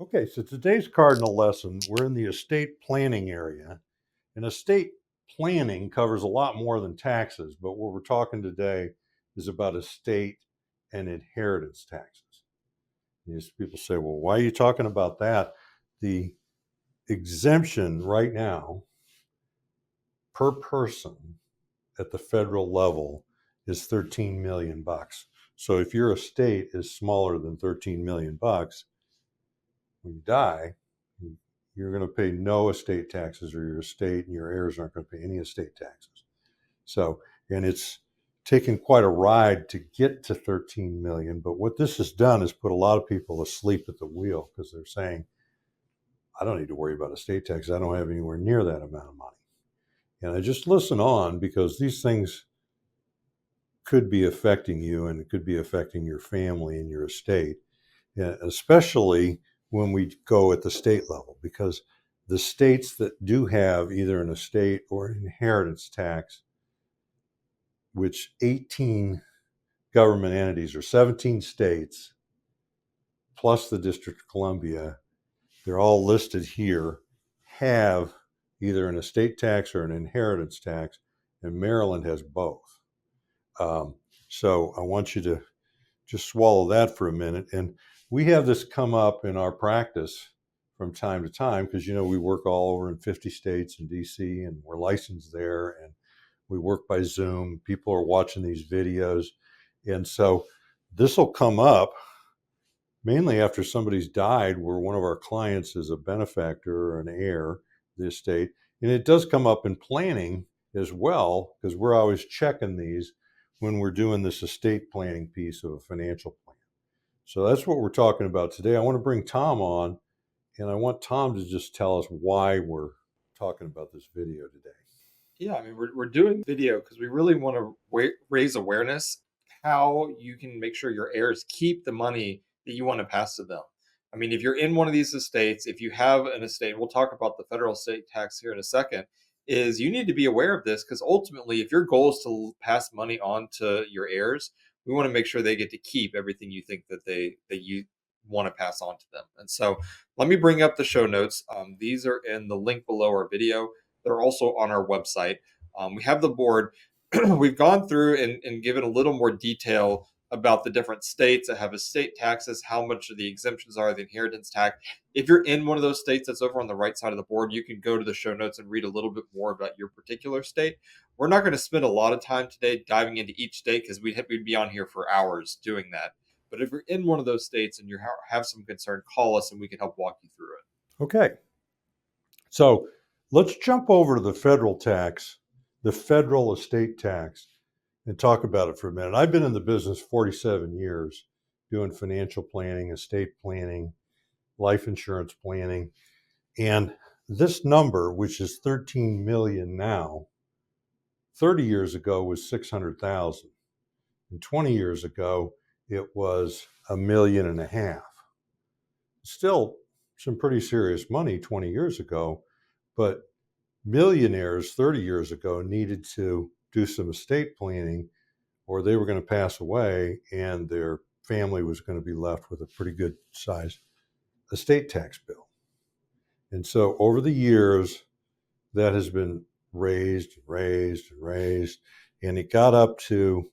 Okay, so today's Cardinal lesson, we're in the estate planning area. And estate planning covers a lot more than taxes, but what we're talking today is about estate and inheritance taxes. Yes, people say, well, why are you talking about that? The exemption right now per person at the federal level is 13 million bucks. So if your estate is smaller than 13 million bucks, when you die, you're going to pay no estate taxes, or your estate and your heirs aren't going to pay any estate taxes. So, and it's taken quite a ride to get to 13 million. But what this has done is put a lot of people asleep at the wheel because they're saying, I don't need to worry about estate taxes. I don't have anywhere near that amount of money. And I just listen on because these things could be affecting you, and it could be affecting your family and your estate, and especially when we go at the state level, because the states that do have either an estate or an inheritance tax, which 18 government entities or 17 states plus the District of Columbia, they're all listed here, have either an estate tax or an inheritance tax, and Maryland has both. So I want you to just swallow that for a minute. And we have this come up in our practice from time to time because, we work all over in 50 states and DC, and we're licensed there, and we work by Zoom. People are watching these videos. And so this will come up mainly after somebody's died, where one of our clients is a benefactor or an heir, the estate. And it does come up in planning as well, because we're always checking these when we're doing this estate planning piece of a financial plan. So that's what we're talking about today. I want to bring Tom on, and I want Tom to just tell us why we're talking about this video today. Yeah, I mean, we're doing video because we really want to raise awareness how you can make sure your heirs keep the money that you want to pass to them. I mean, if you're in one of these estates, if you have an estate, we'll talk about the federal estate tax here in a second, is you need to be aware of this because ultimately, if your goal is to pass money on to your heirs, we want to make sure they get to keep everything you think that you want to pass on to them. And so, let me bring up the show notes. These are in the link below our video. They're also on our website. We have the board. We've gone through and given a little more detail about the different states that have estate taxes, how much of the exemptions are, the inheritance tax. If you're in one of those states that's over on the right side of the board, you can go to the show notes and read a little bit more about your particular state. We're not going to spend a lot of time today diving into each state because we'd be on here for hours doing that. But if you're in one of those states and you have some concern, call us and we can help walk you through it. Okay. So let's jump over to the federal tax, the federal estate tax, and talk about it for a minute. I've been in the business 47 years doing financial planning, estate planning, life insurance planning. And this number, which is 13 million now, 30 years ago was 600,000. And 20 years ago, it was 1.5 million. Still some pretty serious money 20 years ago, but millionaires 30 years ago needed to do some estate planning, or they were going to pass away and their family was going to be left with a pretty good sized estate tax bill. And so over the years, that has been raised, and it got up to,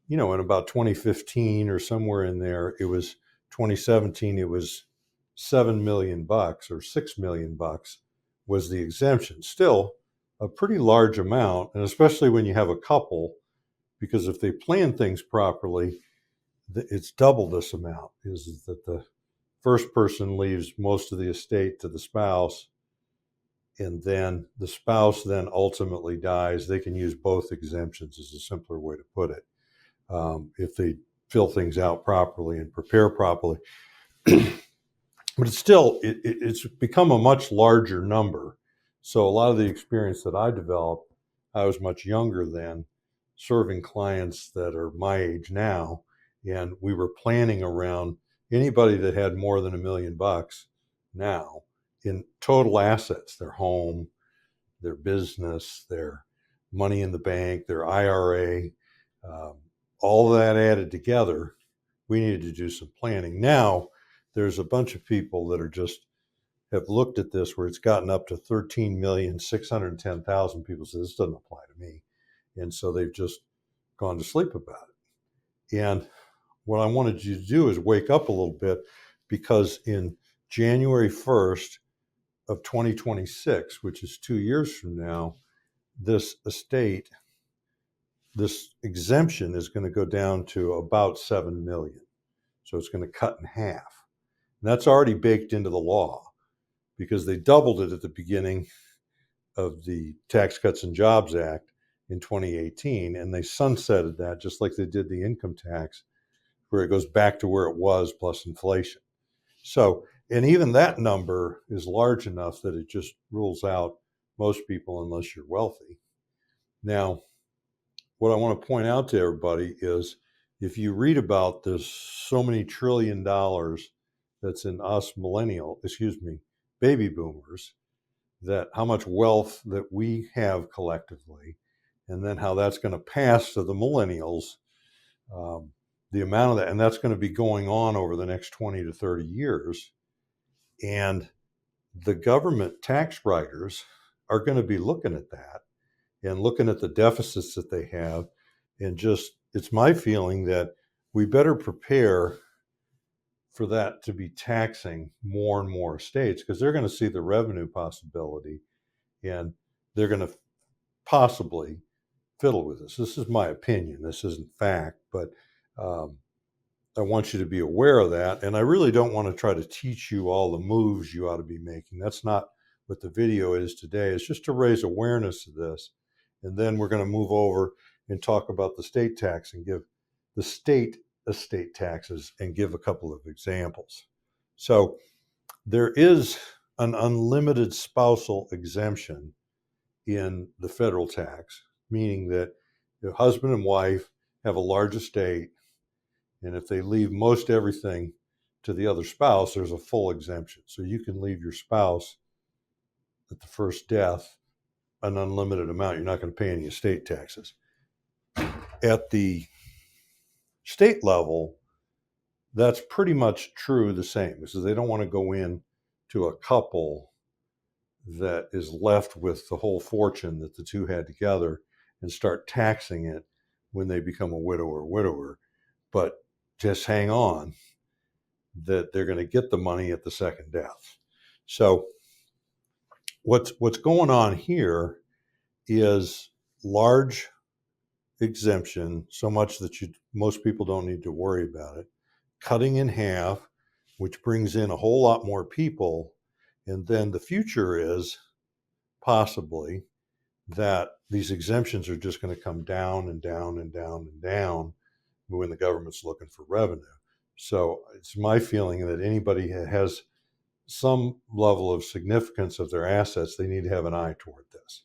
in about 2015 or somewhere in there, it was 2017, it was 7 million bucks or 6 million bucks was the exemption. Still a pretty large amount, and especially when you have a couple, because if they plan things properly, it's double this amount. Is that the first person leaves most of the estate to the spouse, and then the spouse then ultimately dies. They can use both exemptions, is a simpler way to put it, if they fill things out properly and prepare properly. But it's become a much larger number. So a lot of the experience that I developed, I was much younger then, serving clients that are my age now, and we were planning around anybody that had more than $1 million now in total assets, their home, their business, their money in the bank, their IRA, all that added together. We needed to do some planning. Now there's a bunch of people that are just have looked at this where it's gotten up to 13,610,000 people say this doesn't apply to me. And so they've just gone to sleep about it. And what I wanted you to do is wake up a little bit, because in January 1st of 2026, which is 2 years from now, this estate, this exemption is going to go down to about 7 million. So it's going to cut in half. And that's already baked into the law because they doubled it at the beginning of the Tax Cuts and Jobs Act in 2018, and they sunsetted that just like they did the income tax, where it goes back to where it was plus inflation. So, and even that number is large enough that it just rules out most people unless you're wealthy. Now, what I want to point out to everybody is if you read about this so many $1 trillion that's in us baby boomers, that how much wealth that we have collectively, and then how that's going to pass to the millennials, the amount of that, and that's going to be going on over the next 20 to 30 years. And the government tax writers are going to be looking at that and looking at the deficits that they have. And just, it's my feeling that we better prepare for that to be taxing more and more states, because they're going to see the revenue possibility and they're going to possibly fiddle with this. This is my opinion. This isn't fact, but I want you to be aware of that. And I really don't want to try to teach you all the moves you ought to be making. That's not what the video is today. It's just to raise awareness of this. And then we're going to move over and talk about the state tax and give the state estate taxes and give a couple of examples. So there is an unlimited spousal exemption in the federal tax, meaning that the husband and wife have a large estate, and if they leave most everything to the other spouse, there's a full exemption. So you can leave your spouse at the first death an unlimited amount. You're not going to pay any estate taxes. At the state level, that's pretty much true the same, because they don't want to go in to a couple that is left with the whole fortune that the two had together and start taxing it when they become a widow or widower. But just hang on that they're going to get the money at the second death. So what's going on here is large exemption, so much that most people don't need to worry about it, cutting in half, which brings in a whole lot more people. And then the future is possibly that these exemptions are just going to come down and down and down and down when the government's looking for revenue. So it's my feeling that anybody that has some level of significance of their assets, they need to have an eye toward this.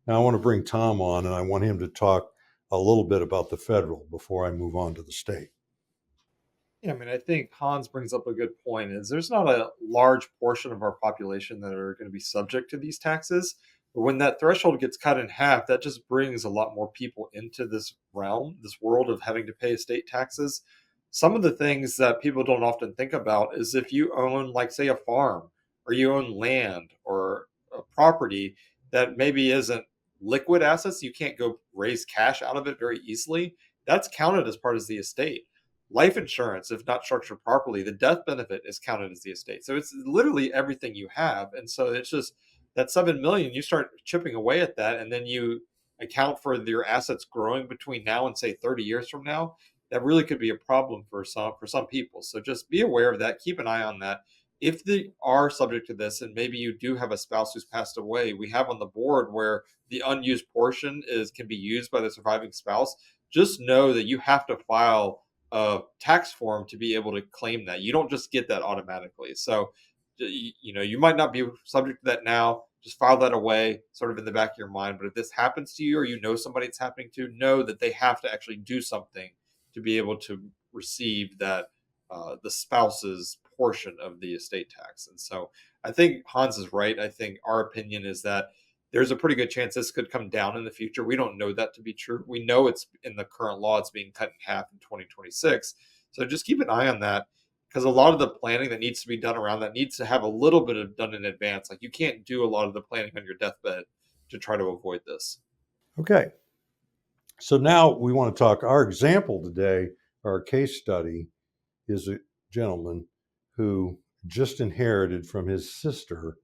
Now I want to bring Tom on, and I want him to talk a little bit about the federal before I move on to the state. Yeah, I mean, I think Hans brings up a good point. Is there's not a large portion of our population that are going to be subject to these taxes, but when that threshold gets cut in half, that just brings a lot more people into this realm, this world of having to pay estate taxes. Some of the things that people don't often think about is if you own, like, say, a farm, or you own land or a property that maybe isn't liquid assets, you can't go raise cash out of it very easily. That's counted as part of the estate. Life insurance, if not structured properly, the death benefit is counted as the estate. So it's literally everything you have. And so it's just that 7 million, you start chipping away at that, and then you account for your assets growing between now and, say, 30 years from now. That really could be a problem for some people. So just be aware of that. Keep an eye on that. If they are subject to this, and maybe you do have a spouse who's passed away, we have on the board where the unused portion can be used by the surviving spouse. Just know that you have to file a tax form to be able to claim that. You don't just get that automatically. So, you might not be subject to that now. Just file that away, sort of in the back of your mind. But if this happens to you, or you know somebody it's happening to, know that they have to actually do something to be able to receive that, the spouse's portion of the estate tax. And so, I think Hans is right. I think our opinion is that there's a pretty good chance this could come down in the future. We don't know that to be true. We know it's in the current law, it's being cut in half in 2026. So just keep an eye on that. because a lot of the planning that needs to be done around that needs to have a little bit of done in advance. Like you can't do a lot of the planning on your deathbed to try to avoid this. Okay. So now we want to talk. Our example today, our case study, is a gentleman who just inherited from his sister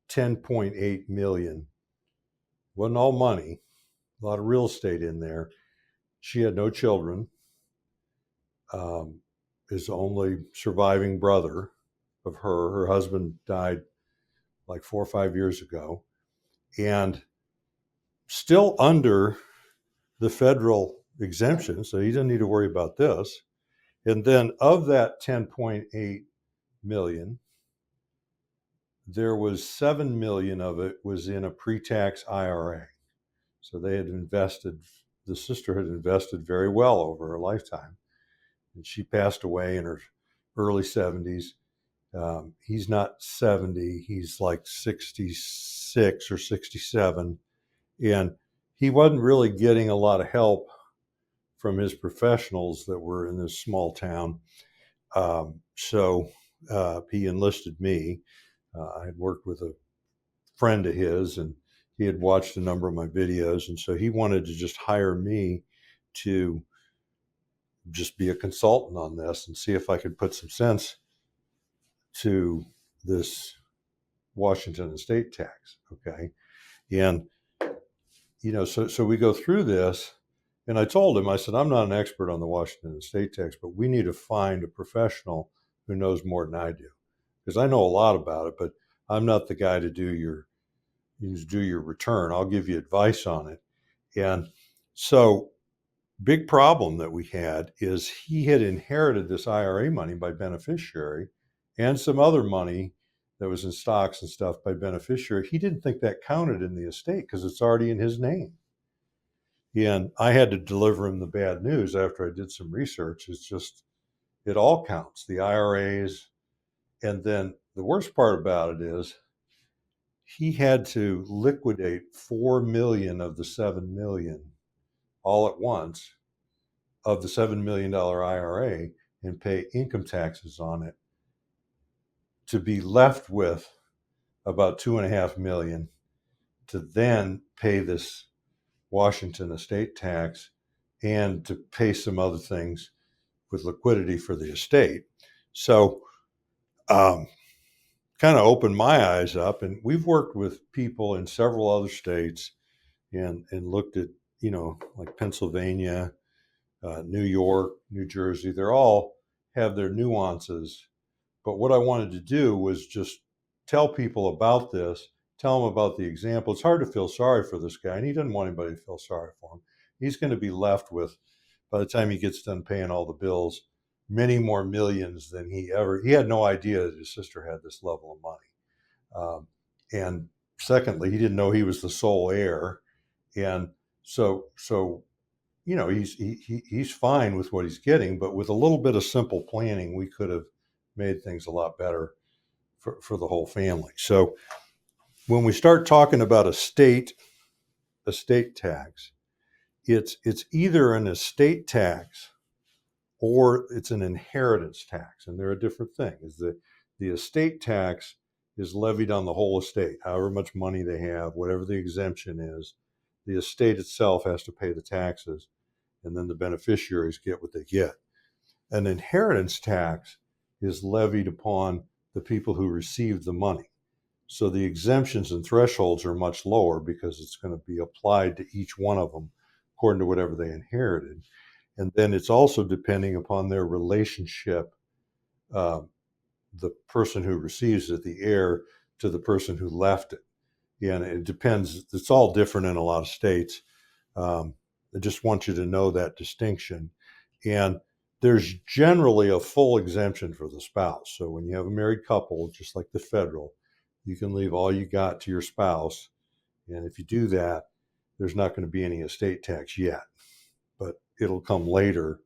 10.8 million. Wasn't all money, a lot of real estate in there. She had no children. His only surviving brother of her husband died like 4 or 5 years ago, and still under the federal exemption, so he doesn't need to worry about this. And then of that 10.8 million, there was 7 million of it was in a pre-tax IRA. So they had invested, the sister had invested very well over her lifetime. And she passed away in her early 70s. He's not 70, he's like 66 or 67. And he wasn't really getting a lot of help from his professionals that were in this small town. So he enlisted me. I had worked with a friend of his, and he had watched a number of my videos. And so he wanted to just hire me to just be a consultant on this and see if I could put some sense to this Washington estate tax. Okay. And, so we go through this, and I told him, I said, I'm not an expert on the Washington estate tax, but we need to find a professional who knows more than I do, because I know a lot about it, but I'm not the guy to do your return. I'll give you advice on it. And so big problem that we had is he had inherited this IRA money by beneficiary and some other money that was in stocks and stuff by beneficiary. He didn't think that counted in the estate because it's already in his name. And I had to deliver him the bad news after I did some research. It's just, it all counts, the IRAs. And then the worst part about it is he had to liquidate 4 million of the 7 million all at once of the $7 million IRA and pay income taxes on it to be left with about 2.5 million to then pay this Washington estate tax and to pay some other things with liquidity for the estate. So kind of opened my eyes up, and we've worked with people in several other states and looked at, like Pennsylvania, New York, New Jersey. They're all have their nuances. But what I wanted to do was just tell people about this, tell them about the example. It's hard to feel sorry for this guy, and he doesn't want anybody to feel sorry for him. He's going to be left with, by the time he gets done paying all the bills, many more millions than he had no idea that his sister had this level of money. And secondly, he didn't know he was the sole heir. And so he's fine with what he's getting, but with a little bit of simple planning, we could have made things a lot better for the whole family. So when we start talking about estate tax, it's either an estate tax or it's an inheritance tax, and they're a different thing. The estate tax is levied on the whole estate, however much money they have, whatever the exemption is. The estate itself has to pay the taxes, and then the beneficiaries get what they get. An inheritance tax is levied upon the people who receive the money. So the exemptions and thresholds are much lower because it's going to be applied to each one of them according to whatever they inherited. And then it's also depending upon their relationship, the person who receives it, the heir, to the person who left it. And it depends. It's all different in a lot of states. I just want you to know that distinction. And there's generally a full exemption for the spouse. So when you have a married couple, just like the federal, you can leave all you got to your spouse. And if you do that, there's not going to be any estate tax yet, but it'll come later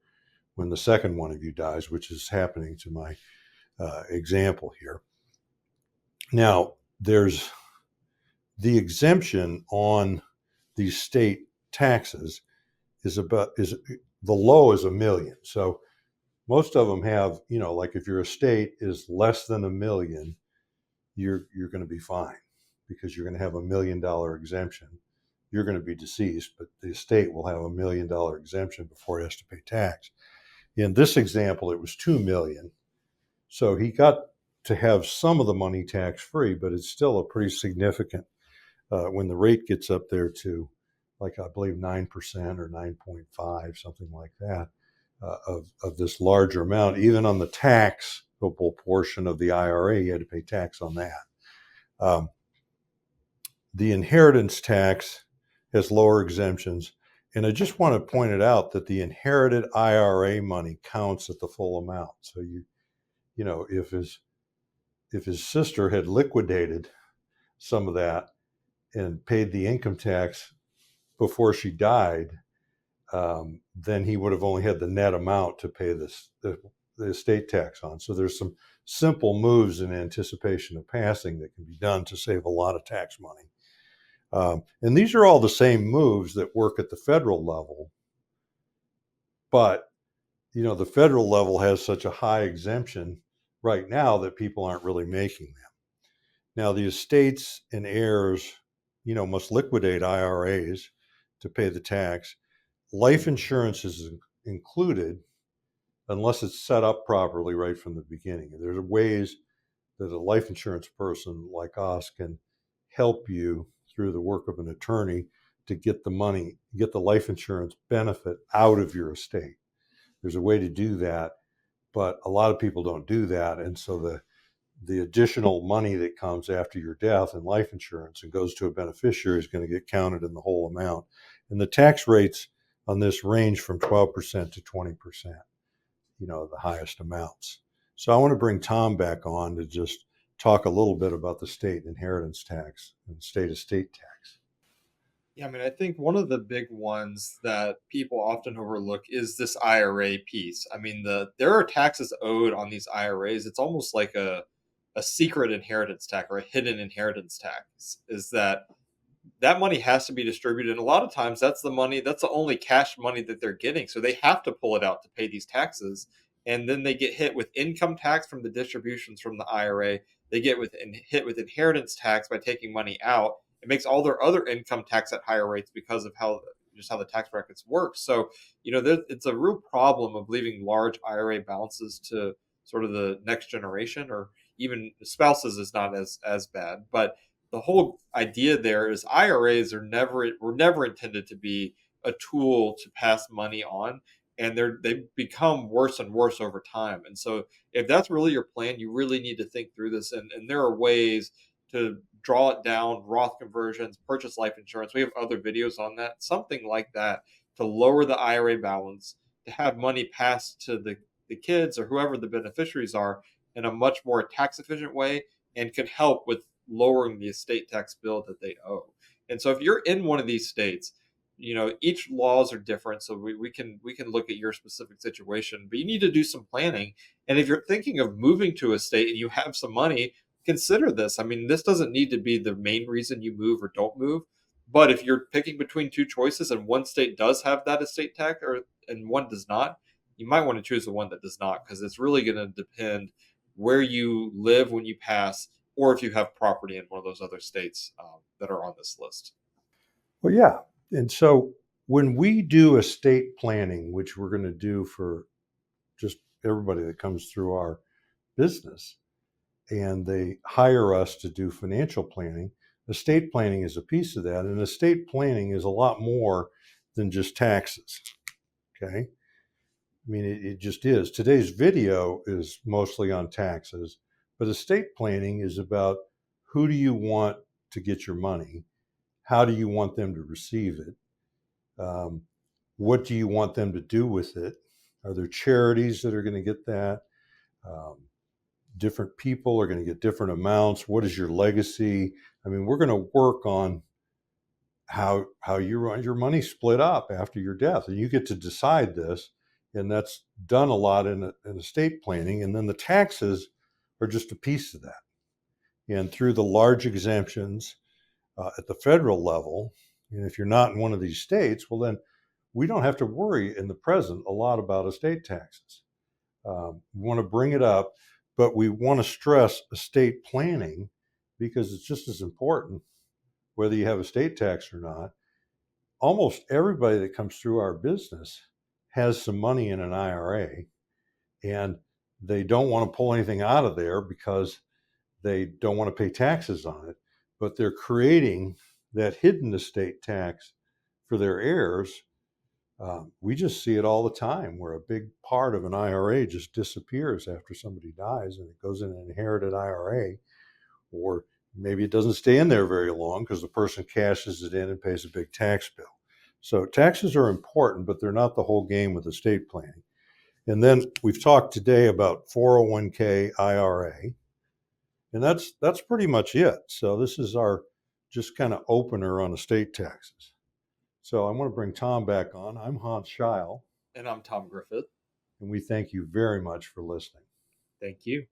when the second one of you dies, which is happening to my example here. Now, there's the exemption on these state taxes is the low is $1 million. So Most of them have, like if your estate is less than $1 million, you're going to be fine because you're going to have $1 million exemption. You're going to be deceased, but the estate will have $1 million exemption before it has to pay tax. In this example, it was 2 million. So he got to have some of the money tax free, but it's still a pretty significant when the rate gets up there to, like, I believe 9% or 9.5, something like that, of this larger amount. Even on the taxable portion of the IRA, you had to pay tax on that. The inheritance tax has lower exemptions. And I just want to point it out that the inherited IRA money counts at the full amount. So if his sister had liquidated some of that and paid the income tax before she died, then he would have only had the net amount to pay the estate tax on. So there's some simple moves in anticipation of passing that can be done to save a lot of tax money. And these are all the same moves that work at the federal level, but the federal level has such a high exemption right now that people aren't really making them. Now, the estates and heirs, must liquidate IRAs to pay the tax. Life insurance is included unless it's set up properly right from the beginning. There's ways that a life insurance person like us can help you through the work of an attorney to get the life insurance benefit out of your estate. There's a way to do that, but a lot of people don't do that. And so the additional money that comes after your death in life insurance and goes to a beneficiary is going to get counted in the whole amount. And the tax rates on this range from 12% to 20%, the highest amounts. So I want to bring Tom back on to just talk a little bit about the state inheritance tax and state estate tax. Yeah, I mean, I think one of the big ones that people often overlook is this IRA piece. I mean, there are taxes owed on these IRAs. It's almost like a secret inheritance tax or a hidden inheritance tax. Is that money has to be distributed, and a lot of times that's the only cash money that they're getting, so they have to pull it out to pay these taxes, and then they get hit with income tax from the distributions from the IRA. They get hit with inheritance tax by taking money out. It makes all their other income tax at higher rates because of how the tax brackets work. So it's a real problem of leaving large IRA balances to sort of the next generation, or even spouses is not as bad, but the whole idea there is IRAs were never intended to be a tool to pass money on, and they become worse and worse over time. And so, if that's really your plan, you really need to think through this. And there are ways to draw it down: Roth conversions, purchase life insurance. We have other videos on that. Something like that to lower the IRA balance, to have money passed to the kids or whoever the beneficiaries are in a much more tax efficient way, and can help with lowering the estate tax bill that they owe. And so if you're in one of these states, each laws are different. So we can look at your specific situation, but you need to do some planning. And if you're thinking of moving to a state and you have some money, consider this. I mean, this doesn't need to be the main reason you move or don't move. But if you're picking between two choices and one state does have that estate tax and one does not, you might want to choose the one that does not, because it's really going to depend where you live when you pass, or if you have property in one of those other states that are on this list. Well, yeah. And so when we do estate planning, which we're going to do for just everybody that comes through our business, and they hire us to do financial planning, estate planning is a piece of that. And estate planning is a lot more than just taxes. Okay. I mean, it just is. Today's video is mostly on taxes, but estate planning is about who do you want to get your money? How do you want them to receive it? What do you want them to do with it? Are there charities that are going to get that? Different people are going to get different amounts. What is your legacy? I mean, we're going to work on how you want your money split up after your death, and you get to decide this. And that's done a lot in estate planning. And then the taxes are just a piece of that. And through the large exemptions at the federal level, and if you're not in one of these states, well, then we don't have to worry in the present a lot about estate taxes. We want to bring it up, but we want to stress estate planning because it's just as important whether you have estate tax or not. Almost everybody that comes through our business has some money in an IRA, and they don't want to pull anything out of there because they don't want to pay taxes on it, but they're creating that hidden estate tax for their heirs. We just see it all the time where a big part of an IRA just disappears after somebody dies and it goes in an inherited IRA, or maybe it doesn't stay in there very long because the person cashes it in and pays a big tax bill. So taxes are important, but they're not the whole game with estate planning. And then we've talked today about 401k IRA, and that's pretty much it. So this is our just kind of opener on estate taxes. So I want to bring Tom back on. I'm Hans Scheil, And I'm Tom Griffith. and we thank you very much for listening. Thank you.